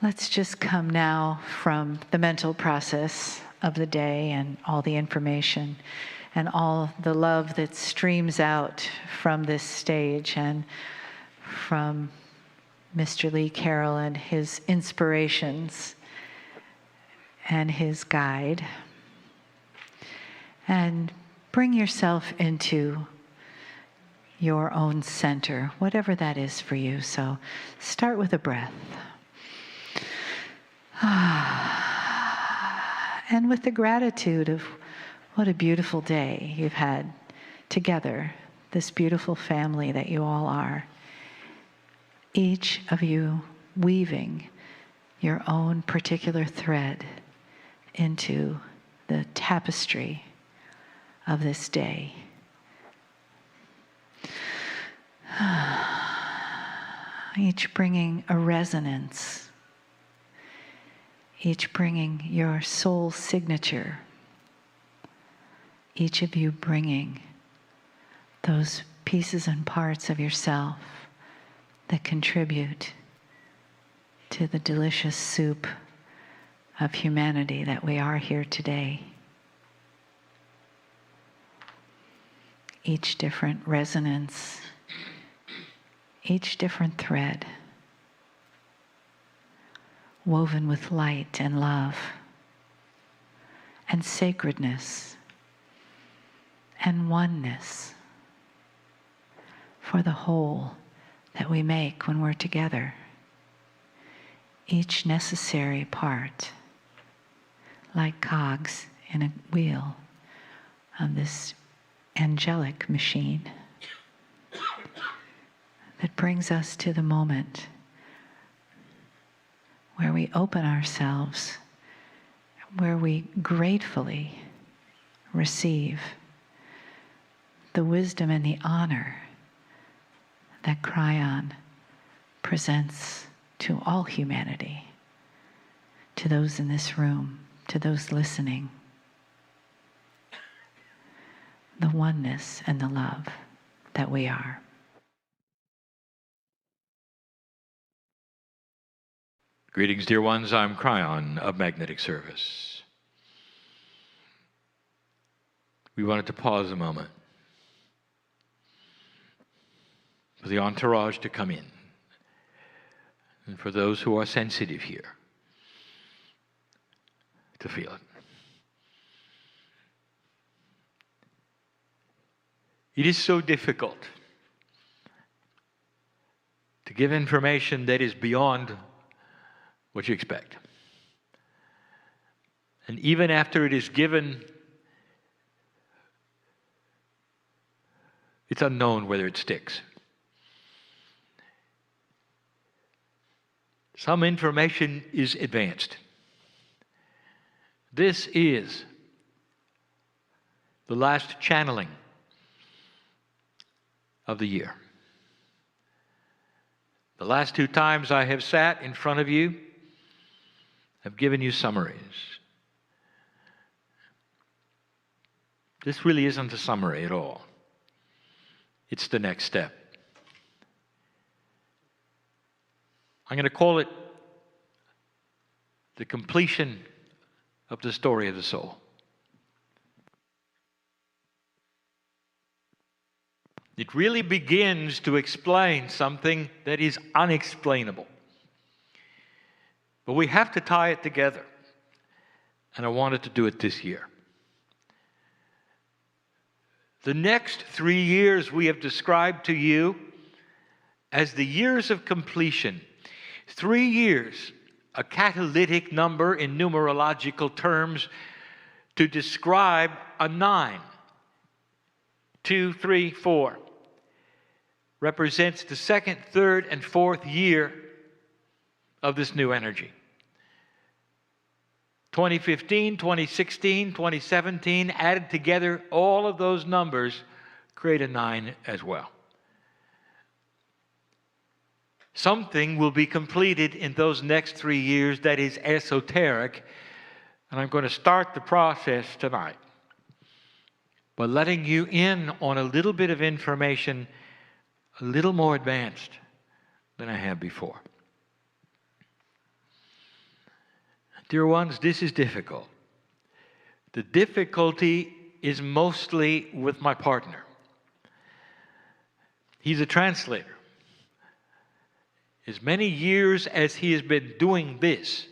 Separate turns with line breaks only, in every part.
Let's just come now from the mental process of the day and all the information and all the love that streams out from this stage and from Mr. Lee Carroll and his inspirations and his guide. And bring yourself into your own center, whatever that is for you. So start with a breath. And with the gratitude of what a beautiful day you've had together, this beautiful family that you all are. Each of you weaving your own particular thread into the tapestry of this day. Each bringing a resonance, each bringing your soul signature, each of you bringing those pieces and parts of yourself that contribute to the delicious soup of humanity that we are here today. Each different resonance, each different thread, woven with light and love and sacredness and oneness for the whole that we make when we're together. Each necessary part, like cogs in a wheel of this angelic machine that brings us to the moment where we open ourselves, where we gratefully receive the wisdom and the honor that Kryon presents to all humanity, to those in this room, to those listening. The oneness and the love that we are.
Greetings, dear ones. I'm Kryon of Magnetic Service. We wanted to pause a moment for the entourage to come in, and for those who are sensitive here to feel it. It is so difficult to give information that is beyond what you expect. And even after it is given, it's unknown whether it sticks. Some information is advanced. This is the last channeling of the year. The last 2 times I have sat in front of you, I've given you summaries. This really isn't a summary at all. It's the next step. I'm going to call it the completion of the story of the soul. It really begins to explain something that is unexplainable. But we have to tie it together. And I wanted to do it this year. The next 3 years we have described to you as the years of completion. 3 years, a catalytic number in numerological terms to describe a 9. 2, 3, 4 represents the 2nd, 3rd, and 4th year of this new energy. 2015, 2016, 2017, added together, all of those numbers create a 9 as well. Something will be completed in those next 3 years that is esoteric, and I'm going to start the process tonight by letting you in on a little bit of information a little more advanced than I have before. Dear ones, this is difficult. The difficulty is mostly with my partner. He's a translator. As many years as he has been doing this,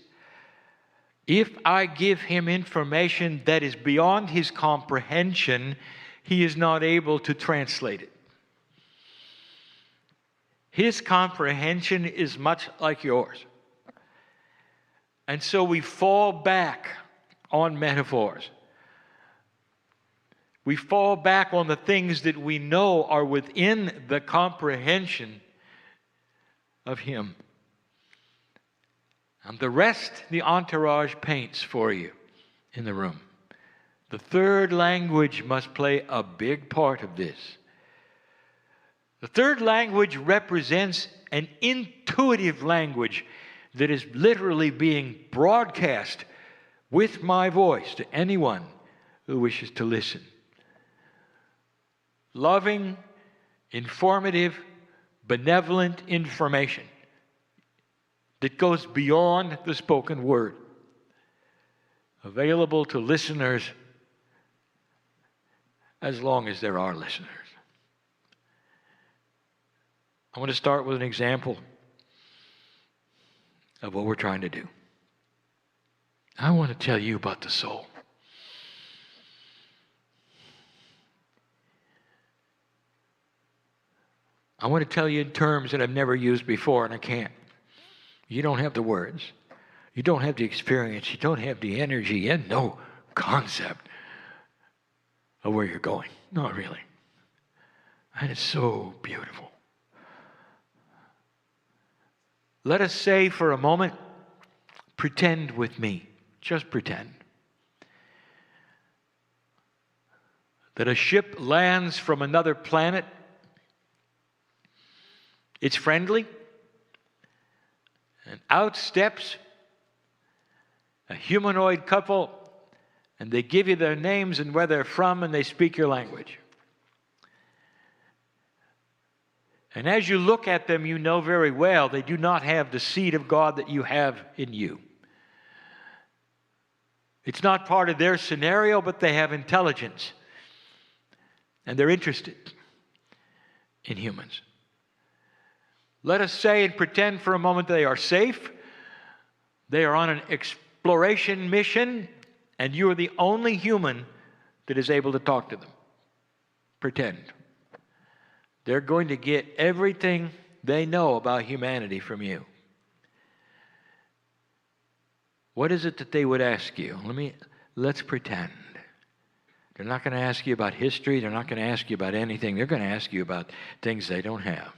if I give him information that is beyond his comprehension, he is not able to translate it. His comprehension is much like yours. And so we fall back on metaphors. We fall back on the things that we know are within the comprehension of him. And the rest, the entourage paints for you in the room. The third language must play a big part of this. The third language represents an intuitive language that is literally being broadcast with my voice to anyone who wishes to listen. Loving, informative, benevolent information that goes beyond the spoken word, available to listeners as long as there are listeners. I want to start with an example of what we're trying to do. I want to tell you about the soul. I want to tell you in terms that I've never used before, and I can't. You don't have the words. You don't have the experience. You don't have the energy and no concept of where you're going. Not really. And it's so beautiful. Let us say for a moment, pretend with me. Just pretend. That a ship lands from another planet. It's friendly. And out steps a humanoid couple, and they give you their names and where they're from, and they speak your language. And as you look at them, you know very well they do not have the seed of God that you have in you. It's not part of their scenario, but they have intelligence. And they're interested in humans. Let us say and pretend for a moment they are safe. They are on an exploration mission, and you are the only human that is able to talk to them. Pretend. They're going to get everything they know about humanity from you. What is it that they would ask you? Let's pretend. They're not going to ask you about history. They're not going to ask you about anything. They're going to ask you about things they don't have.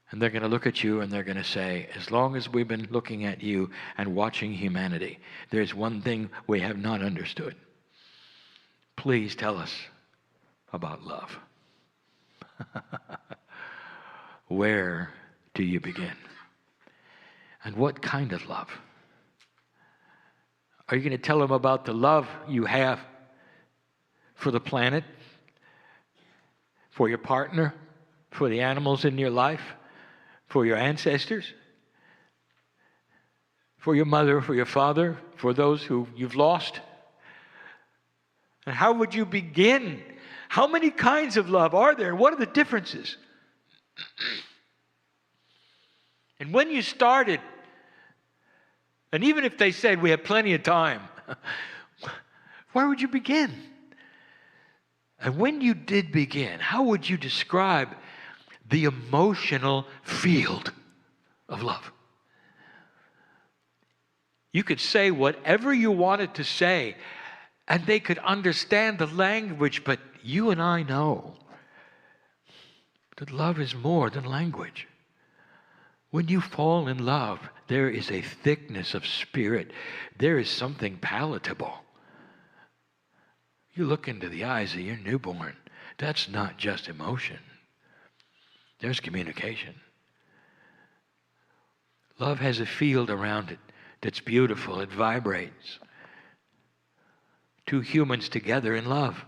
And they're going to look at you and they're going to say, as long as we've been looking at you and watching humanity, there's one thing we have not understood. Please tell us about love. Where do you begin? And what kind of love? Are you going to tell them about the love you have for the planet, for your partner, for the animals in your life, for your ancestors, for your mother, for your father, for those who you've lost? And how would you begin? How many kinds of love are there? What are the differences? And when you started, and even if they said we have plenty of time, where would you begin? And when you did begin, how would you describe the emotional field of love? You could say whatever you wanted to say, and they could understand the language, but you and I know that love is more than language. When you fall in love, there is a thickness of spirit. There is something palatable. You look into the eyes of your newborn. That's not just emotion. There's communication. Love has a field around it that's beautiful. It vibrates. Two humans together in love.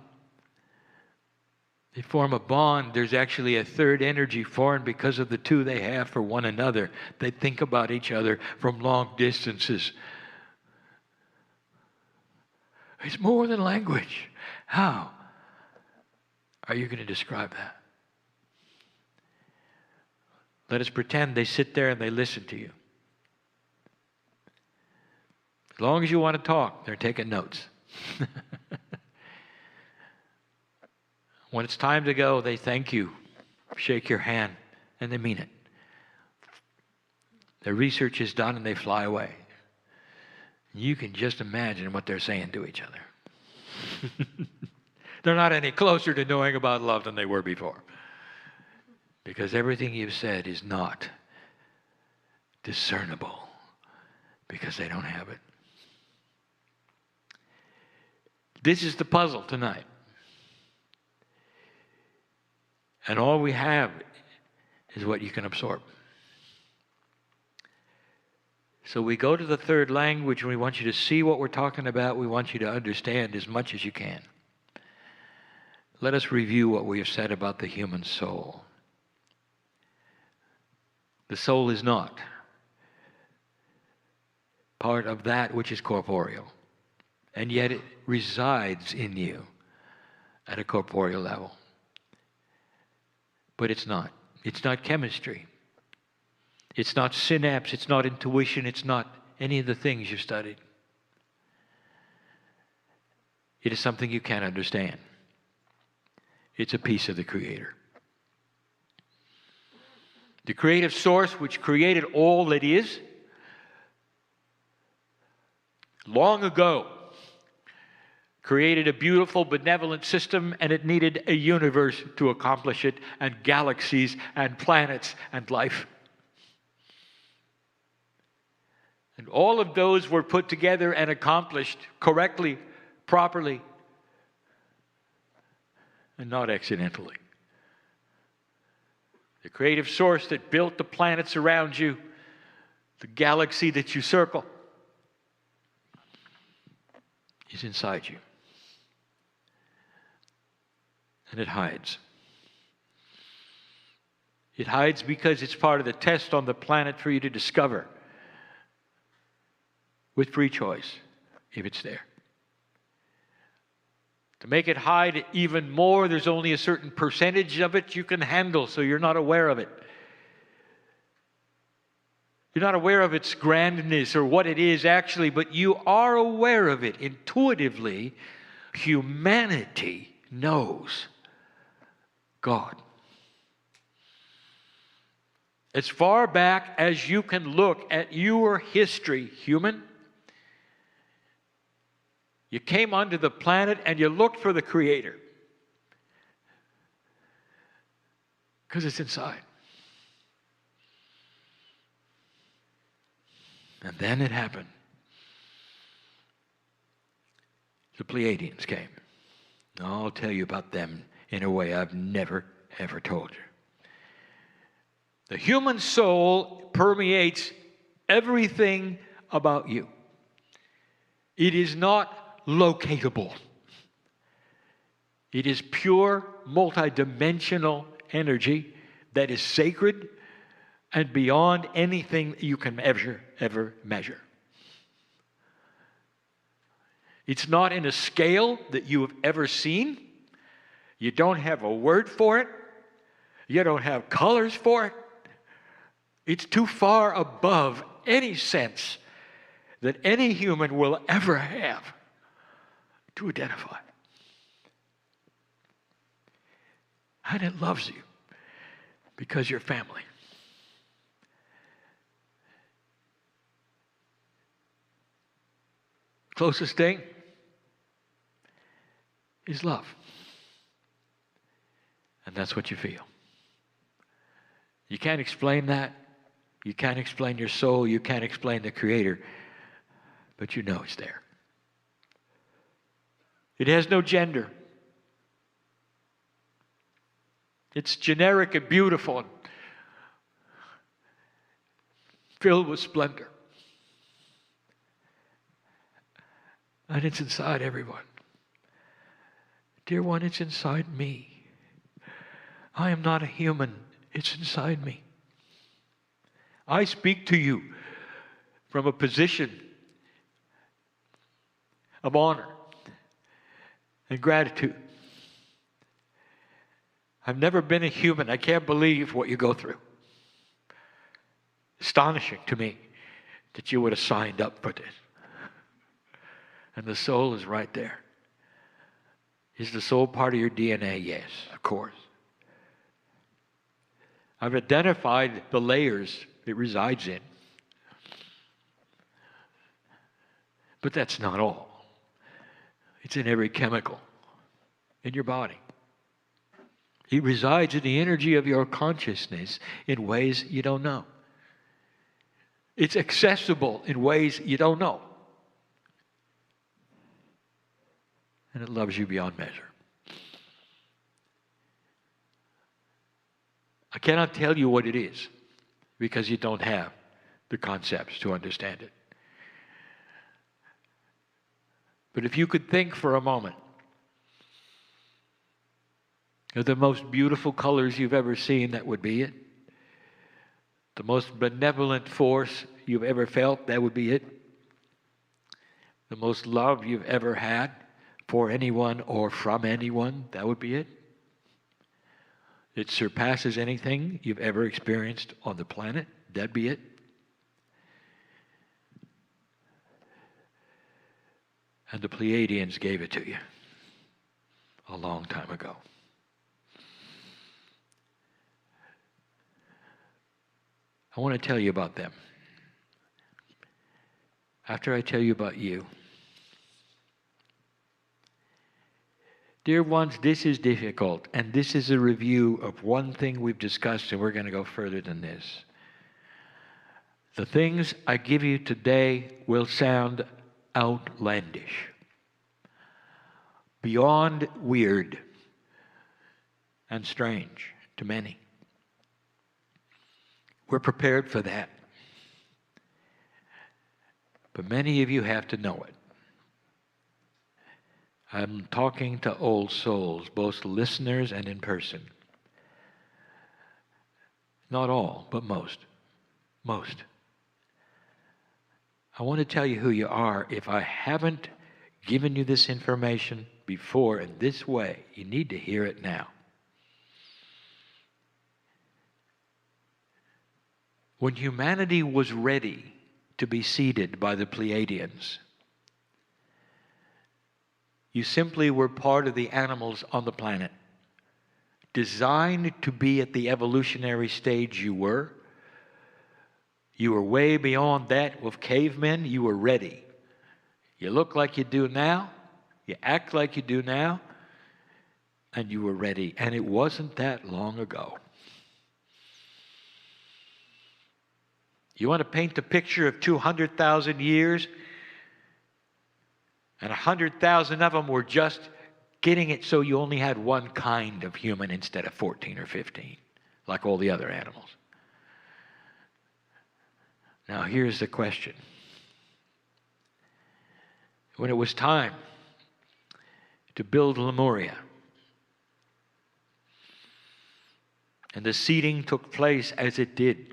They form a bond. There's actually a third energy formed because of the two they have for one another. They think about each other from long distances. It's more than language. How are you going to describe that? Let us pretend they sit there and they listen to you. As long as you want to talk, they're taking notes. When it's time to go, they thank you, shake your hand, and they mean it. Their research is done and they fly away. You can just imagine what they're saying to each other. They're not any closer to knowing about love than they were before. Because everything you've said is not discernible because they don't have it. This is the puzzle tonight. And all we have is what you can absorb. So we go to the third language and we want you to see what we're talking about. We want you to understand as much as you can. Let us review what we have said about the human soul. The soul is not part of that which is corporeal, and yet it resides in you at a corporeal level. But it's not. It's not chemistry. It's not synapse. It's not intuition. It's not any of the things you've studied. It is something you can't understand. It's a piece of the Creator. The creative source which created all that is, long ago, created a beautiful, benevolent system, and it needed a universe to accomplish it, and galaxies, and planets, and life. And all of those were put together and accomplished correctly, properly, and not accidentally. The creative source that built the planets around you, the galaxy that you circle, is inside you. And it hides. It hides because it's part of the test on the planet for you to discover with free choice if it's there. To make it hide even more, there's only a certain percentage of it you can handle, so you're not aware of it. You're not aware of its grandness or what it is actually, but you are aware of it intuitively. Humanity knows God. As far back as you can look at your history, human, you came onto the planet and you looked for the Creator. Because it's inside. And then it happened. The Pleiadians came. I'll tell you about them in a way I've never, ever told you. The human soul permeates everything about you. It is not locatable. It is pure, multidimensional energy that is sacred and beyond anything you can ever measure. It's not in a scale that you have ever seen. You don't have a word for it. You don't have colors for it. It's too far above any sense that any human will ever have to identify. And it loves you because you're family. Closest thing is love. And that's what you feel. You can't explain that. You can't explain your soul. You can't explain the Creator. But you know it's there. It has no gender. It's generic and beautiful and filled with splendor. And it's inside everyone. Dear one, it's inside me. I am not a human. It's inside me. I speak to you from a position of honor and gratitude. I've never been a human. I can't believe what you go through. Astonishing to me that you would have signed up for this. And the soul is right there. Is the soul part of your DNA? Yes, of course. I've identified the layers it resides in. But that's not all. It's in every chemical in your body. It resides in the energy of your consciousness in ways you don't know. It's accessible in ways you don't know. And it loves you beyond measure. I cannot tell you what it is because you don't have the concepts to understand it. But if you could think for a moment of the most beautiful colors you've ever seen, that would be it. The most benevolent force you've ever felt, that would be it. The most love you've ever had for anyone or from anyone, that would be it. It surpasses anything you've ever experienced on the planet, that'd be it. And the Pleiadians gave it to you a long time ago. I want to tell you about them. After I tell you about you. Dear ones, this is difficult, and this is a review of one thing we've discussed, and we're going to go further than this. The things I give you today will sound outlandish, beyond weird and strange to many. We're prepared for that. But many of you have to know it. I'm talking to old souls, both listeners and in person. Not all, but most. Most. I want to tell you who you are. If I haven't given you this information before in this way, you need to hear it now. When humanity was ready to be seeded by the Pleiadians, you simply were part of the animals on the planet, designed to be at the evolutionary stage you were. You were way beyond that of cavemen. You were ready. You look like you do now. You act like you do now. And you were ready. And it wasn't that long ago. You want to paint the picture of 200,000 years? And 100,000 of them were just getting it so you only had one kind of human instead of 14 or 15, like all the other animals. Now here's the question. When it was time to build Lemuria, and the seeding took place as it did,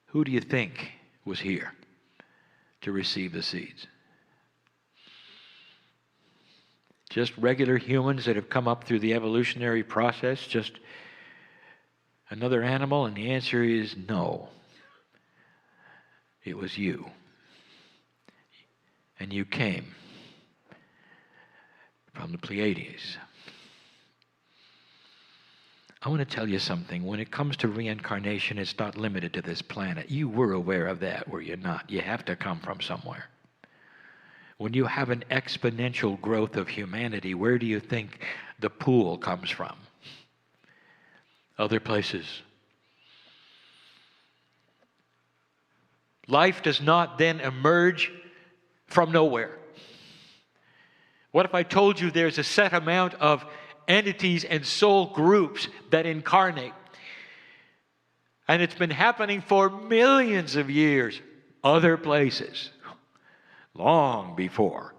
who do you think was here to receive the seeds? Just regular humans that have come up through the evolutionary process? Just another animal? And the answer is no. It was you. And you came from the Pleiades. I want to tell you something. When it comes to reincarnation, it's not limited to this planet. You were aware of that, were you not? You have to come from somewhere. When you have an exponential growth of humanity, where do you think the pool comes from? Other places. Life does not then emerge from nowhere. What if I told you there's a set amount of entities and soul groups that incarnate? And it's been happening for millions of years, other places, long before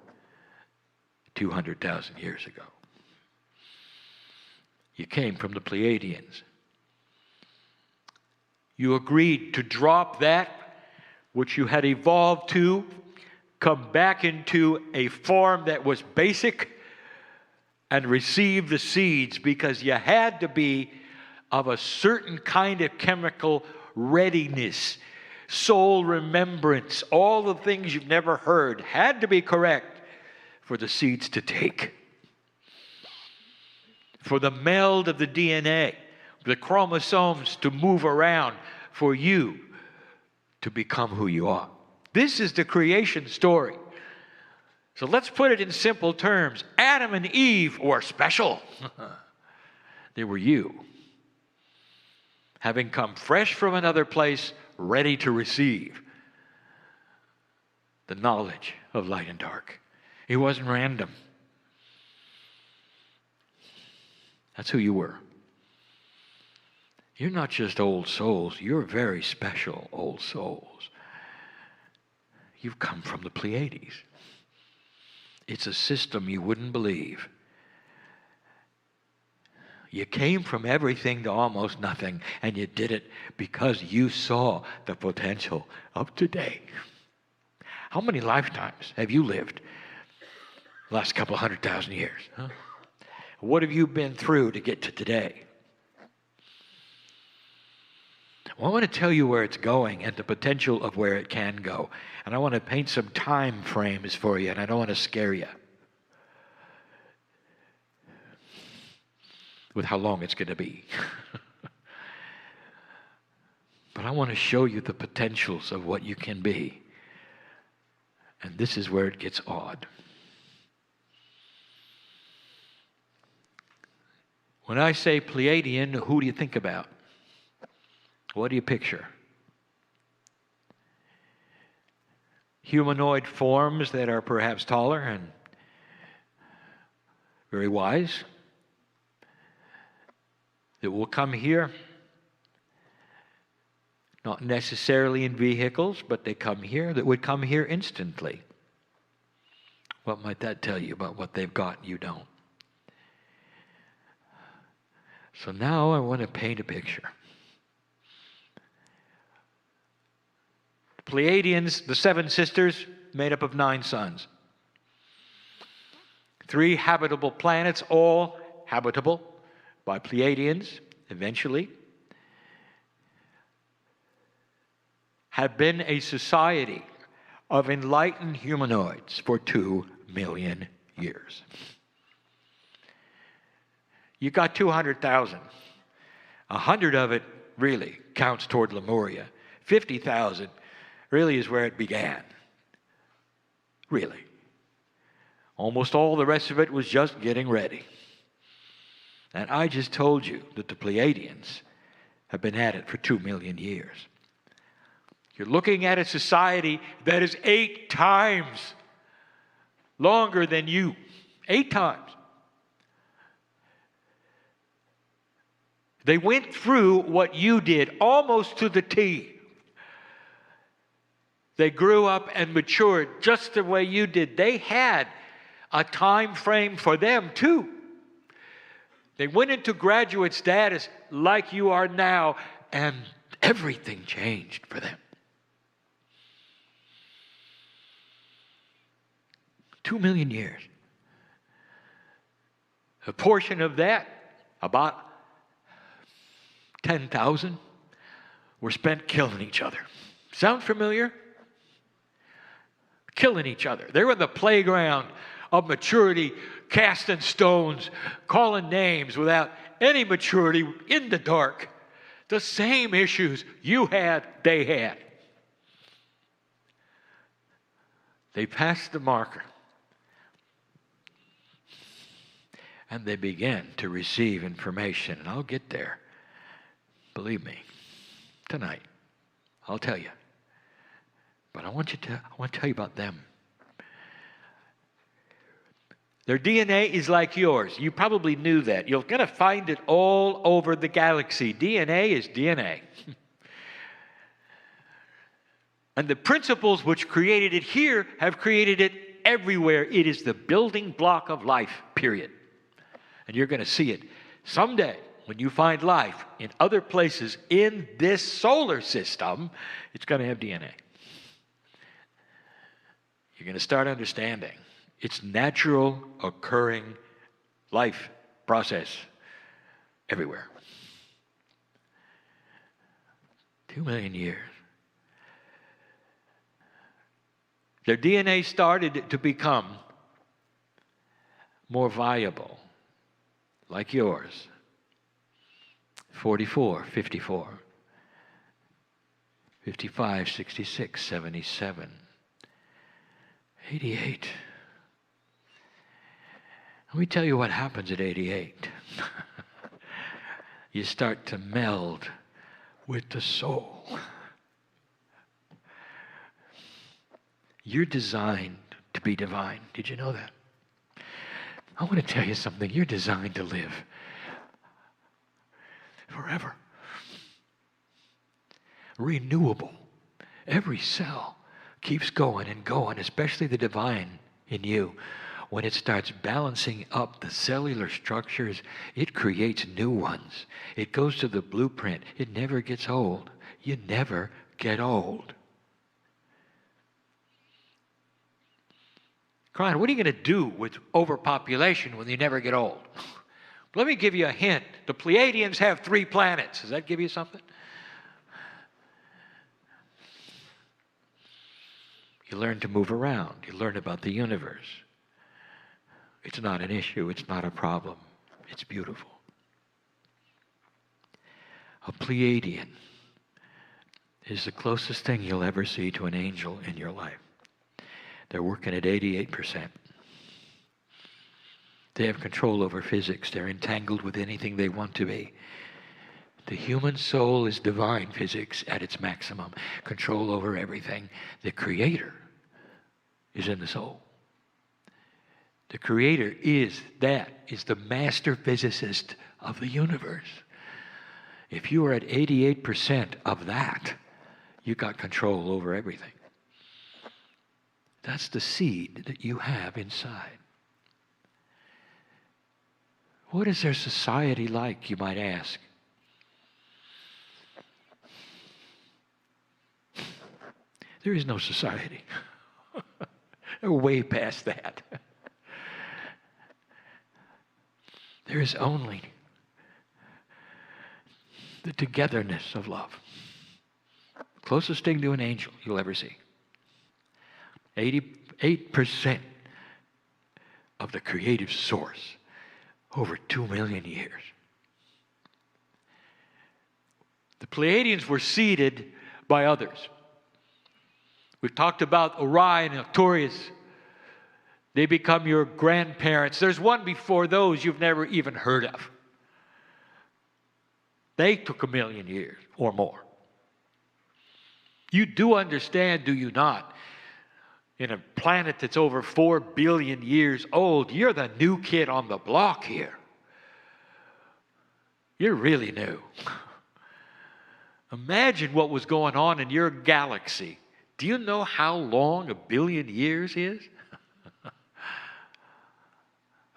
200,000 years ago. You came from the Pleiadians. You agreed to drop that which you had evolved to, come back into a form that was basic, and receive the seeds because you had to be of a certain kind of chemical readiness, soul remembrance, all the things you've never heard had to be correct for the seeds to take. For the meld of the DNA, the chromosomes to move around, for you to become who you are. This is the creation story. So let's put it in simple terms. Adam and Eve were special. They were you. Having come fresh from another place, ready to receive the knowledge of light and dark. It wasn't random. That's who you were. You're not just old souls. You're very special old souls. You've come from the Pleiades. It's a system you wouldn't believe. You came from everything to almost nothing, and you did it because you saw the potential of today. How many lifetimes have you lived the last couple 100,000 years? Huh? What have you been through to get to today? Well, I want to tell you where it's going and the potential of where it can go. And I want to paint some time frames for you, and I don't want to scare you with how long it's going to be. But I want to show you the potentials of what you can be. And this is where it gets odd. When I say Pleiadian, who do you think about? What do you picture? Humanoid forms that are perhaps taller and very wise, that will come here, not necessarily in vehicles, but they come here, that would come here instantly. What might that tell you about what they've got and you don't? So now I want to paint a picture. Pleiadians, the 7 sisters, made up of 9 sons. 3 habitable planets, all habitable by Pleiadians, eventually, have been a society of enlightened humanoids for 2 million years. You got 200,000. 100 of it really counts toward Lemuria. 50,000 really is where it began. Really. Almost all the rest of it was just getting ready. And I just told you that the Pleiadians have been at it for 2 million years. You're looking at a society that is 8 times longer than you. 8 times. They went through what you did almost to the T. They grew up and matured just the way you did. They had a time frame for them too. They went into graduate status like you are now, and everything changed for them. 2 million years. A portion of that, about 10,000, were spent killing each other. Sound familiar? Killing each other. They were in the playground of maturity, casting stones, calling names without any maturity, in the dark. The same issues you had, they had. They passed the marker. And they began to receive information. And I'll get there. Believe me. Tonight. I'll tell you. But I want to tell you about them. Their DNA is like yours. You probably knew that. You're going to find it all over the galaxy. DNA is DNA. And the principles which created it here have created it everywhere. It is the building block of life, period. And you're going to see it Someday, when you find life in other places in this solar system, it's going to have DNA. You're going to start understanding it's natural occurring life process everywhere. 2 million years. Their DNA started to become more viable, like yours. 44, 54, 55, 66, 77, 88. Let me tell you what happens at 88. You start to meld with the soul. You're designed to be divine. Did you know that? I want to tell you something. You're designed to live forever. Renewable. Every cell keeps going and going, especially the divine in you. When it starts balancing up the cellular structures, it creates new ones. It goes to the blueprint. It never gets old. You never get old. Kryon, what are you going to do with overpopulation when you never get old? Let me give you a hint. The Pleiadians have 3 planets. Does that give you something? You learn to move around. You learn about the universe. It's not an issue. It's not a problem. It's beautiful. A Pleiadian is the closest thing you'll ever see to an angel in your life. They're working at 88%. They have control over physics. They're entangled with anything they want to be. The human soul is divine physics at its maximum. Control over everything. The Creator is in the soul. The Creator is the master physicist of the universe. If you are at 88% of that, you got control over everything. That's the seed that you have inside. What is their society like, you might ask? There is no society. They're way past that. There is only the togetherness of love. Closest thing to an angel you'll ever see. 88% of the creative source over 2 million years. The Pleiadians were seeded by others. We've talked about Orion and Arcturus. They become your grandparents. There's one before those you've never even heard of. They took 1 million years or more. You do understand, do you not? In a planet that's over 4 billion years old, you're the new kid on the block here. You're really new. Imagine what was going on in your galaxy. Do you know how long 1 billion years is?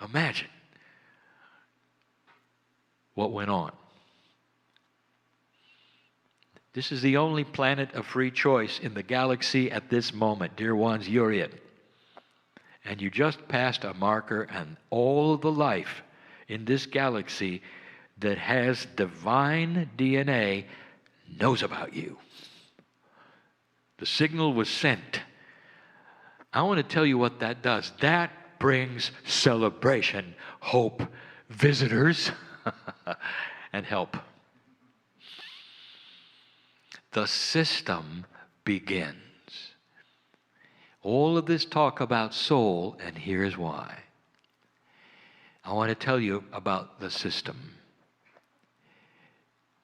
Imagine what went on. This is the only planet of free choice in the galaxy at this moment. Dear ones, you're it. And you just passed a marker, and all of the life in this galaxy that has divine DNA knows about you. The signal was sent. I want to tell you what that does. That brings celebration, hope, visitors, and help. The system begins. All of this talk about soul, and here's why. I want to tell you about the system.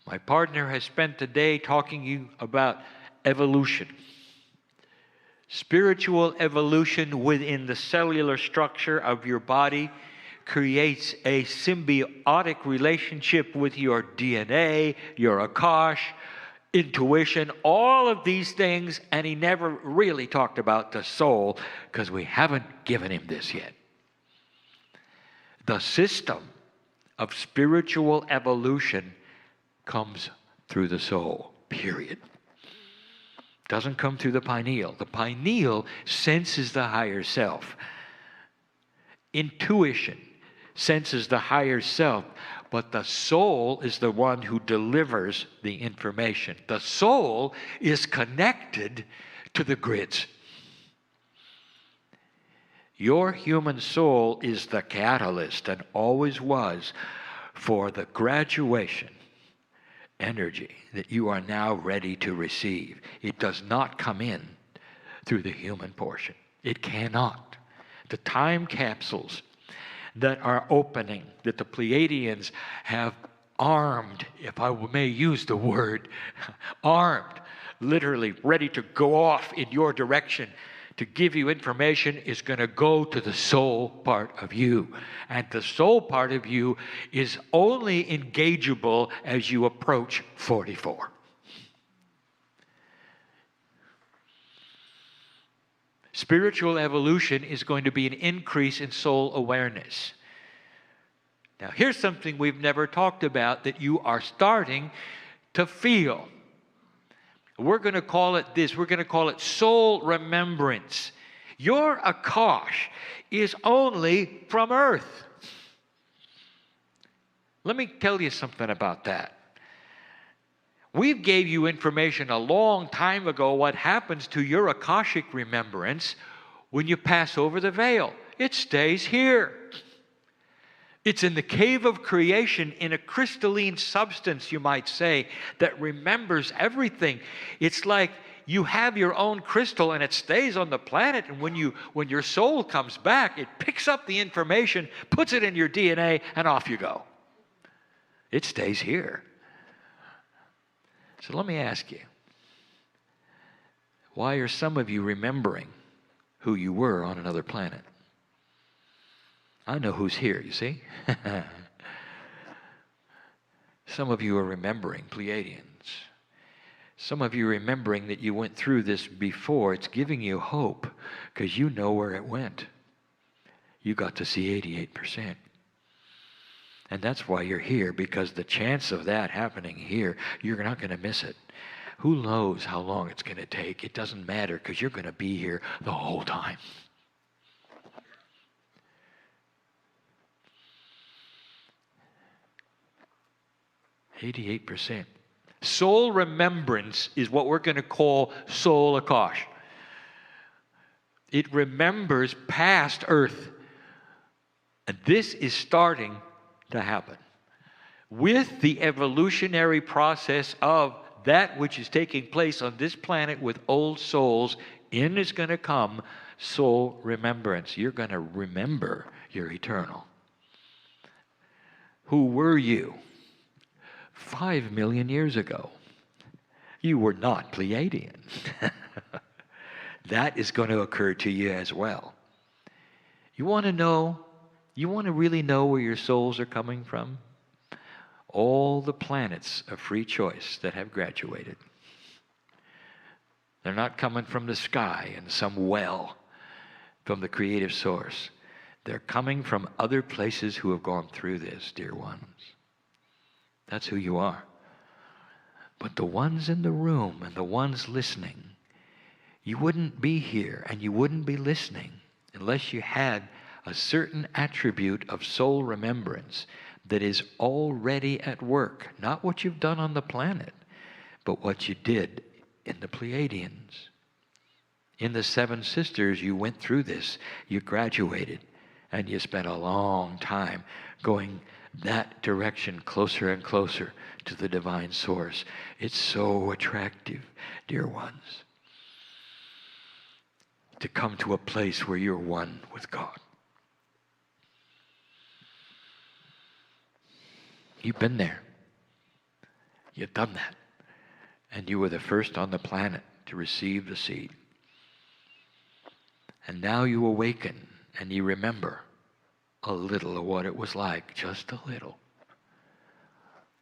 My partner has spent the day talking to you about evolution. Spiritual evolution within the cellular structure of your body creates a symbiotic relationship with your DNA, your Akash, intuition, all of these things, and he never really talked about the soul because we haven't given him this yet. The system of spiritual evolution comes through the soul, period. Doesn't come through the pineal. The pineal senses the higher self. Intuition senses the higher self, but the soul is the one who delivers the information. The soul is connected to the grids. Your human soul is the catalyst and always was for the graduation energy that you are now ready to receive. It does not come in through the human portion. It cannot. The time capsules that are opening, that the Pleiadians have armed, if I may use the word, armed, literally ready to go off in your direction to give you information, is going to go to the soul part of you. And the soul part of you is only engageable as you approach 44. Spiritual evolution is going to be an increase in soul awareness. Now, here's something we've never talked about that you are starting to feel. We're going to call it this. We're going to call it soul remembrance. Your Akash is only from Earth. Let me tell you something about that. We gave you information a long time ago what happens to your Akashic remembrance when you pass over the veil. It stays here. It's in the cave of creation, in a crystalline substance, you might say, that remembers everything. It's like you have your own crystal and it stays on the planet, and when your soul comes back, it picks up the information, puts it in your DNA, and off you go. It stays here. So let me ask you, why are some of you remembering who you were on another planet? I know who's here, you see? Some of you are remembering Pleiadians. Some of you are remembering that you went through this before. It's giving you hope because you know where it went. You got to see 88%. And that's why you're here, because the chance of that happening here, you're not going to miss it. Who knows how long it's going to take? It doesn't matter because you're going to be here the whole time. %. Soul remembrance is what we're going to call soul Akash. It remembers past Earth. And this is starting to happen. With the evolutionary process of that which is taking place on this planet with old souls, in is going to come soul remembrance. You're going to remember your eternal. Who were you 5 million years ago? You were not Pleiadian. That is going to occur to you as well. You want to know? You want to really know where your souls are coming from? All the planets of free choice that have graduated. They're not coming from the sky in some well from the creative source. They're coming from other places who have gone through this, dear ones. That's who you are. But the ones in the room and the ones listening, you wouldn't be here and you wouldn't be listening unless you had a certain attribute of soul remembrance that is already at work. Not what you've done on the planet, but what you did in the Pleiadians. In the Seven Sisters, you went through this. You graduated, and you spent a long time going that direction, closer and closer to the divine source. It's so attractive, dear ones, to come to a place where you're one with God. You've been there. You've done that. And you were the first on the planet to receive the seed. And now you awaken and you remember a little of what it was like, just a little.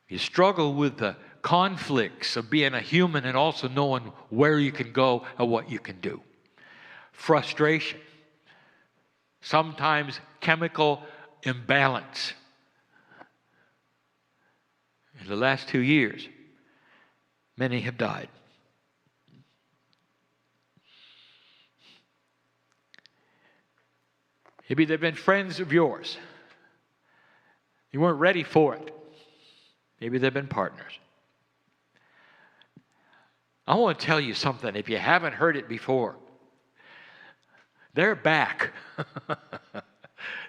You struggle with the conflicts of being a human and also knowing where you can go and what you can do. Frustration. Sometimes chemical imbalance. In the last 2 years, many have died. Maybe they've been friends of yours. You weren't ready for it. Maybe they've been partners. I want to tell you something if you haven't heard it before. They're back.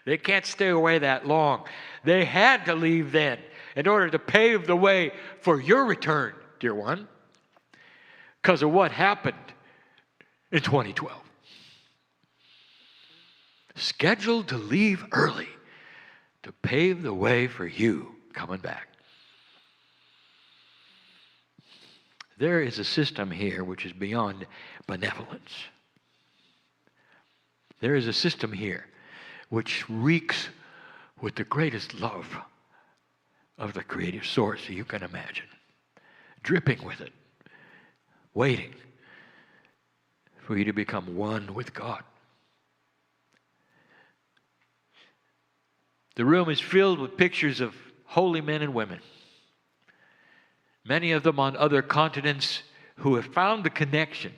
They can't stay away that long. They had to leave then in order to pave the way for your return, dear one, because of what happened in 2012. Scheduled to leave early to pave the way for you coming back. There is a system here which is beyond benevolence. There is a system here which reeks with the greatest love of the creative source you can imagine, dripping with it, waiting for you to become one with God. The room is filled with pictures of holy men and women, many of them on other continents, who have found the connection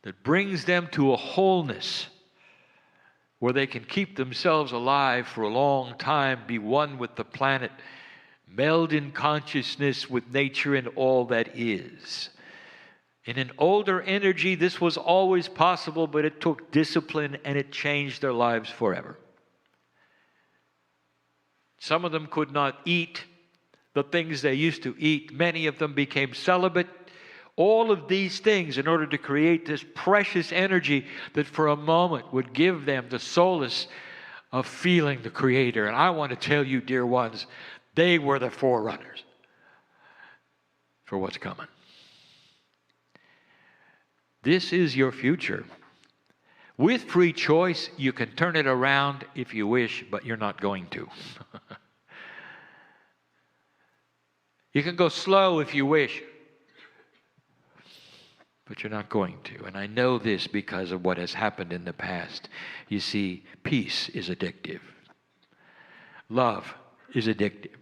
that brings them to a wholeness where they can keep themselves alive for a long time, be one with the planet, meld in consciousness with nature and all that is. In an older energy, this was always possible, but it took discipline and it changed their lives forever. Some of them could not eat the things they used to eat. Many of them became celibate. All of these things in order to create this precious energy that for a moment would give them the solace of feeling the Creator. And I want to tell you, dear ones, they were the forerunners for what's coming. This is your future. With free choice, you can turn it around if you wish, but you're not going to. You can go slow if you wish, but you're not going to. And I know this because of what has happened in the past. You see, peace is addictive. Love is addictive.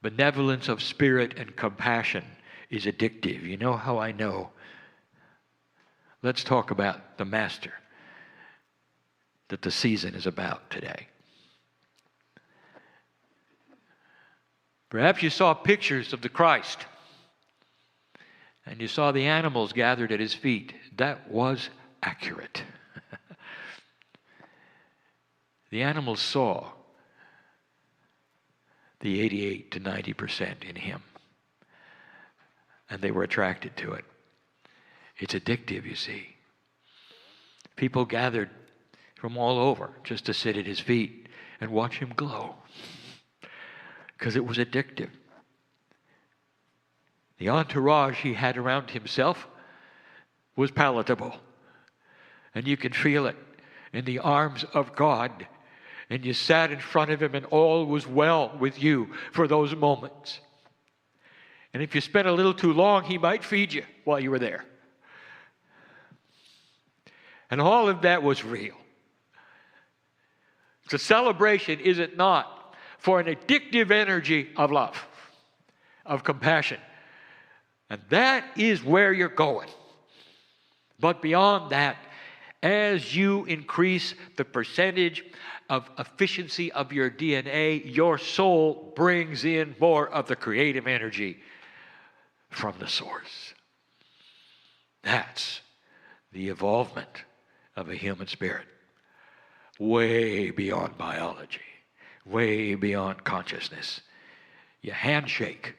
Benevolence of spirit and compassion is addictive. You know how I know? Let's talk about the Master that the season is about today. Perhaps you saw pictures of the Christ and you saw the animals gathered at his feet. That was accurate. The animals saw the 88 to 90% in him, and they were attracted to it. It's addictive, you see. People gathered from all over just to sit at his feet and watch him glow, because it was addictive. The entourage he had around himself was palatable, and you could feel it in the arms of God, and you sat in front of him and all was well with you for those moments. And if you spent a little too long, he might feed you while you were there. And all of that was real. It's a celebration, is it not, for an addictive energy of love, of compassion. And that is where you're going. But beyond that, as you increase the percentage of efficiency of your DNA, your soul brings in more of the creative energy from the source. That's the evolvement of a human spirit. Way beyond biology. Way beyond consciousness. You handshake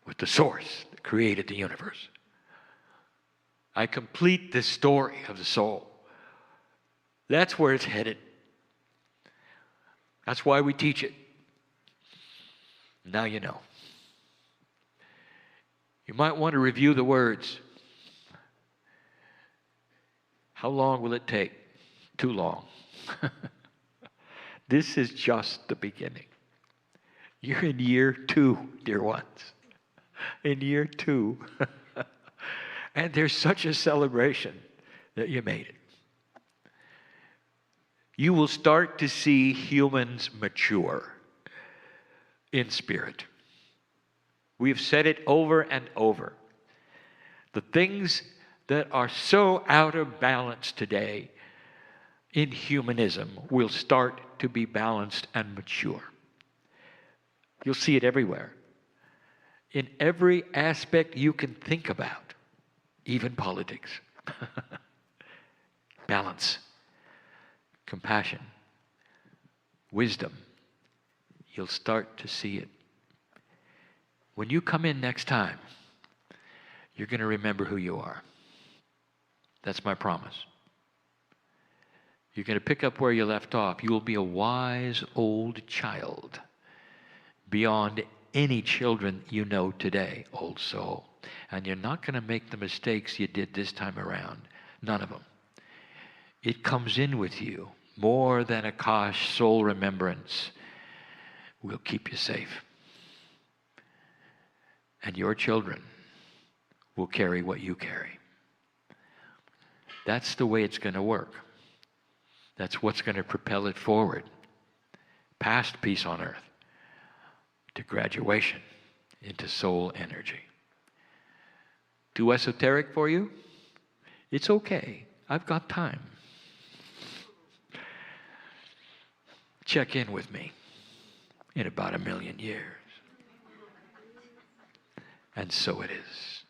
with the source that created the universe. I complete this story of the soul. That's where it's headed. That's why we teach it. Now you know. You might want to review the words. How long will it take? Too long. This is just the beginning. You're in year 2, dear ones. In year 2. And there's such a celebration that you made it. You will start to see humans mature in spirit. We've said it over and over. The things that are so out of balance today in humanism will start to be balanced and mature. You'll see it everywhere. In every aspect you can think about, even politics. Balance, compassion, wisdom. You'll start to see it. When you come in next time, you're going to remember who you are. That's my promise. You're going to pick up where you left off. You will be a wise old child beyond any children you know today, old soul. And you're not going to make the mistakes you did this time around. None of them. It comes in with you more than a Kosh soul remembrance will keep you safe. And your children will carry what you carry. That's the way it's going to work. That's what's going to propel it forward. Past peace on earth to graduation into soul energy. Too esoteric for you? It's okay. I've got time. Check in with me in about 1,000,000 years. And so it is.